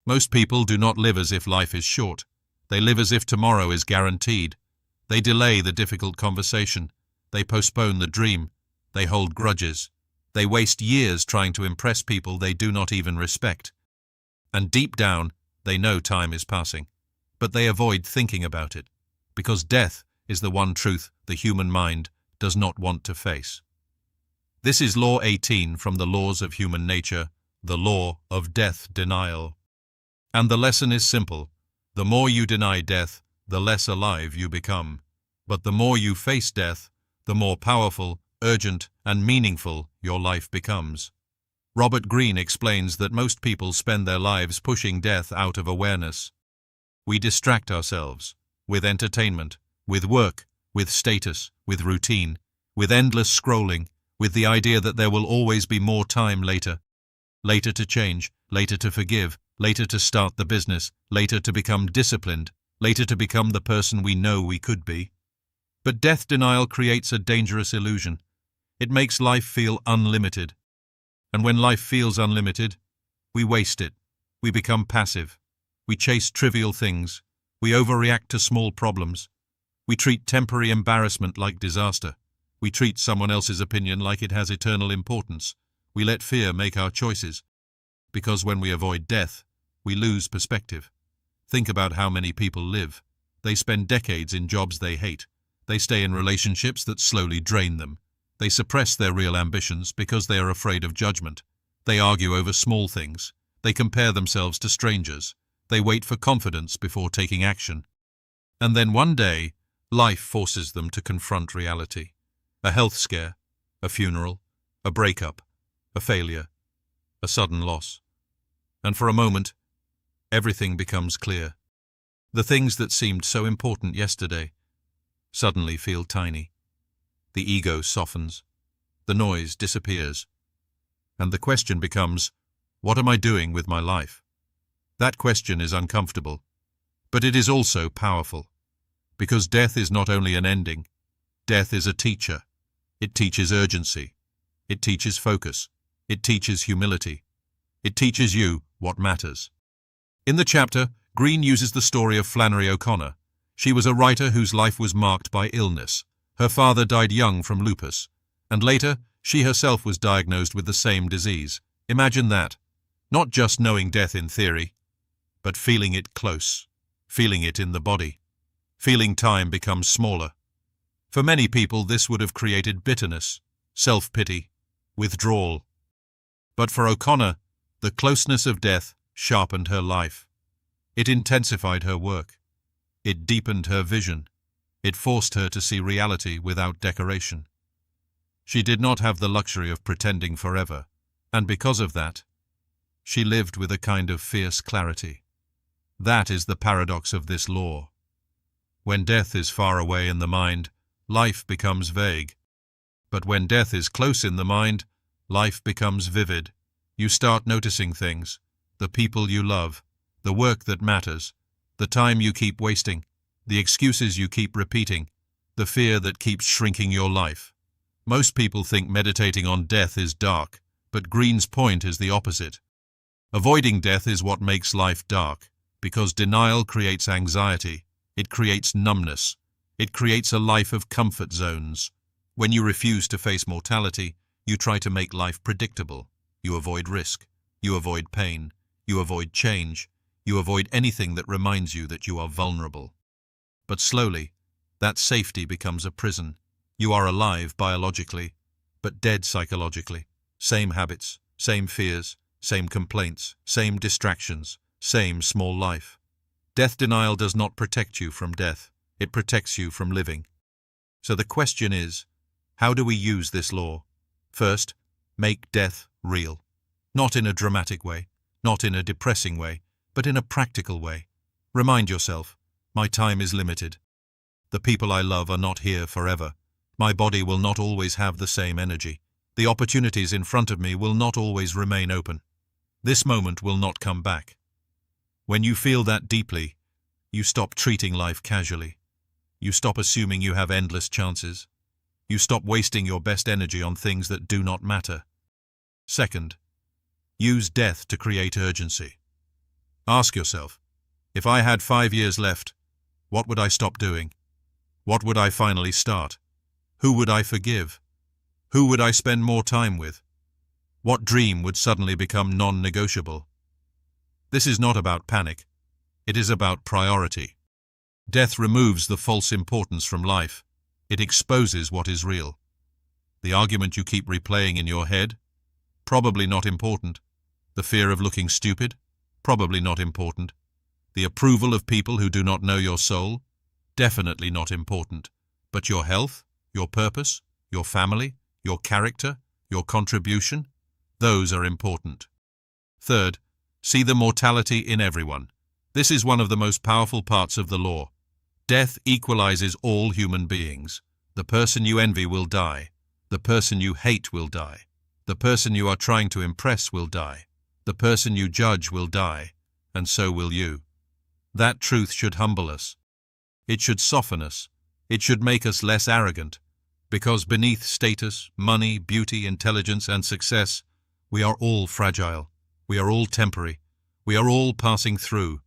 Most people do not live as if life is short. They live as if tomorrow is guaranteed. They delay the difficult conversation. They postpone the dream. They hold grudges. They waste years trying to impress people they do not even respect. And deep down, they know time is passing. But they avoid thinking about it, because death is the one truth the human mind does not want to face. This is Law 18 from the Laws of Human Nature, the law of death denial. And the lesson is simple. The more you deny death, the less alive you become. But the more you face death, the more powerful, urgent, and meaningful your life becomes. Robert Greene explains that most people spend their lives pushing death out of awareness. We distract ourselves with entertainment, with work, with status, with routine, with endless scrolling, with the idea that there will always be more time later. Later to change, later to forgive, later to start the business, later to become disciplined, later to become the person we know we could be. But death denial creates a dangerous illusion. It makes life feel unlimited. And when life feels unlimited, we waste it. We become passive. We chase trivial things. We overreact to small problems. We treat temporary embarrassment like disaster. We treat someone else's opinion like it has eternal importance. We let fear make our choices. Because when we avoid death, we lose perspective. Think about how many people live. They spend decades in jobs they hate. They stay in relationships that slowly drain them. They suppress their real ambitions because they are afraid of judgment. They argue over small things. They compare themselves to strangers. They wait for confidence before taking action. And then one day, life forces them to confront reality. A health scare, a funeral, a breakup, a failure, a sudden loss. And for a moment, everything becomes clear. The things that seemed so important yesterday suddenly feel tiny. The ego softens. The noise disappears. And the question becomes, what am I doing with my life? That question is uncomfortable, but it is also powerful. Because death is not only an ending, death is a teacher. It teaches urgency. It teaches focus. It teaches humility. It teaches you what matters. In the chapter, Greene uses the story of Flannery O'Connor. She was a writer whose life was marked by illness. Her father died young from lupus, and later she herself was diagnosed with the same disease. Imagine that. Not just knowing death in theory, but feeling it close, feeling it in the body, feeling time become smaller. For many people, this would have created bitterness, self-pity, withdrawal. But for O'Connor, the closeness of death sharpened her life. It intensified her work. It deepened her vision. It forced her to see reality without decoration. She did not have the luxury of pretending forever, and because of that, she lived with a kind of fierce clarity. That is the paradox of this law. When death is far away in the mind, life becomes vague. But when death is close in the mind, life becomes vivid. You start noticing things, the people you love, the work that matters, the time you keep wasting, the excuses you keep repeating, the fear that keeps shrinking your life. Most people think meditating on death is dark, but Greene's point is the opposite. Avoiding death is what makes life dark, because denial creates anxiety, it creates numbness, it creates a life of comfort zones. When you refuse to face mortality, you try to make life predictable. You avoid risk, you avoid pain, you avoid change, you avoid anything that reminds you that you are vulnerable. But slowly, that safety becomes a prison. You are alive biologically, but dead psychologically. Same habits, same fears, same complaints, same distractions, same small life. Death denial does not protect you from death. It protects you from living. So the question is, how do we use this law? First, make death real. Not in a dramatic way, not in a depressing way, but in a practical way. Remind yourself, my time is limited. The people I love are not here forever. My body will not always have the same energy. The opportunities in front of me will not always remain open. This moment will not come back. When you feel that deeply, you stop treating life casually. You stop assuming you have endless chances. You stop wasting your best energy on things that do not matter. Second, use death to create urgency. Ask yourself, if I had 5 years left, what would I stop doing? What would I finally start? Who would I forgive? Who would I spend more time with? What dream would suddenly become non-negotiable? This is not about panic. It is about priority. Death removes the false importance from life. It exposes what is real. The argument you keep replaying in your head? Probably not important. The fear of looking stupid? Probably not important. The approval of people who do not know your soul? Definitely not important. But your health, your purpose, your family, your character, your contribution? Those are important. Third, see the mortality in everyone. This is one of the most powerful parts of the law. Death equalizes all human beings. The person you envy will die. The person you hate will die. The person you are trying to impress will die. The person you judge will die, and so will you. That truth should humble us. It should soften us. It should make us less arrogant, because beneath status, money, beauty, intelligence, and success, we are all fragile. We are all temporary. We are all passing through.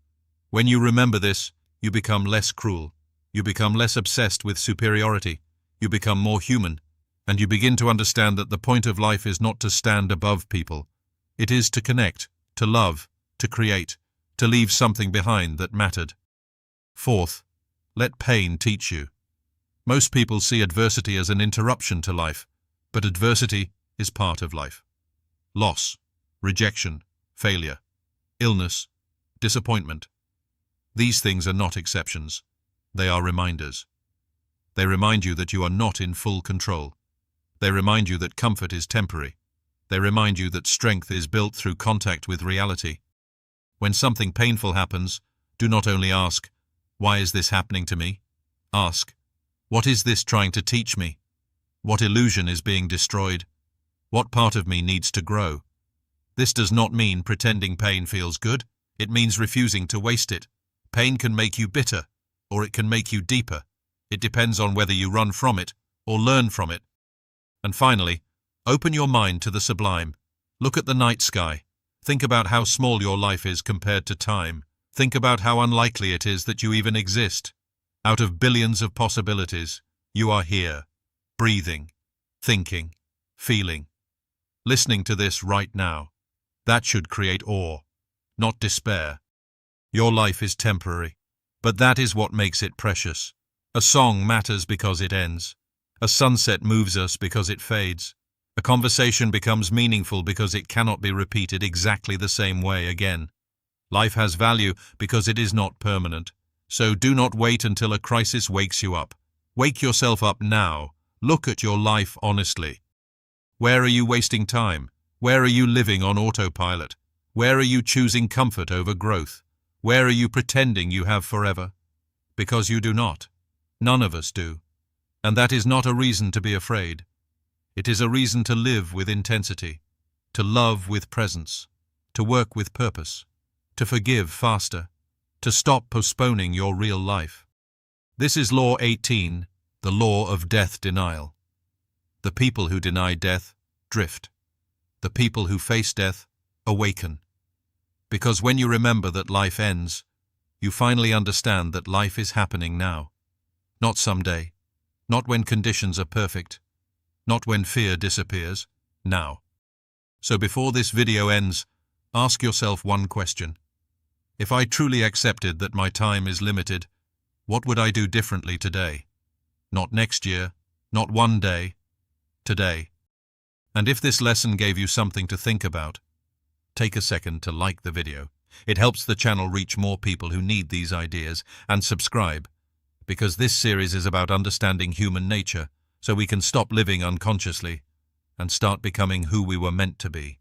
When you remember this, you become less cruel. You become less obsessed with superiority. You become more human, and you begin to understand that the point of life is not to stand above people. It is to connect, to love, to create, to leave something behind that mattered. Fourth, let pain teach you. Most people see adversity as an interruption to life, but adversity is part of life. Loss, rejection, failure, illness, disappointment. These things are not exceptions. They are reminders. They remind you that you are not in full control. They remind you that comfort is temporary. They remind you that strength is built through contact with reality. When something painful happens, do not only ask, "Why is this happening to me?" Ask, "What is this trying to teach me? What illusion is being destroyed? What part of me needs to grow?" This does not mean pretending pain feels good. It means refusing to waste it. Pain can make you bitter, or it can make you deeper. It depends on whether you run from it or learn from it. And finally, open your mind to the sublime. Look at the night sky. Think about how small your life is compared to time. Think about how unlikely it is that you even exist. Out of billions of possibilities, you are here, breathing, thinking, feeling, listening to this right now. That should create awe, not despair. Your life is temporary, but that is what makes it precious. A song matters because it ends. A sunset moves us because it fades. A conversation becomes meaningful because it cannot be repeated exactly the same way again. Life has value because it is not permanent. So do not wait until a crisis wakes you up. Wake yourself up now. Look at your life honestly. Where are you wasting time? Where are you living on autopilot? Where are you choosing comfort over growth? Where are you pretending you have forever? Because you do not. None of us do. And that is not a reason to be afraid. It is a reason to live with intensity, to love with presence, to work with purpose, to forgive faster, to stop postponing your real life. This is Law 18, the law of death denial. The people who deny death drift. The people who face death awaken. Because when you remember that life ends, you finally understand that life is happening now. Not someday, not when conditions are perfect, not when fear disappears, now. So before this video ends, ask yourself one question. If I truly accepted that my time is limited, what would I do differently today? Not next year, not one day, today. And if this lesson gave you something to think about, take a second to like the video. It helps the channel reach more people who need these ideas, and subscribe, because this series is about understanding human nature so we can stop living unconsciously and start becoming who we were meant to be.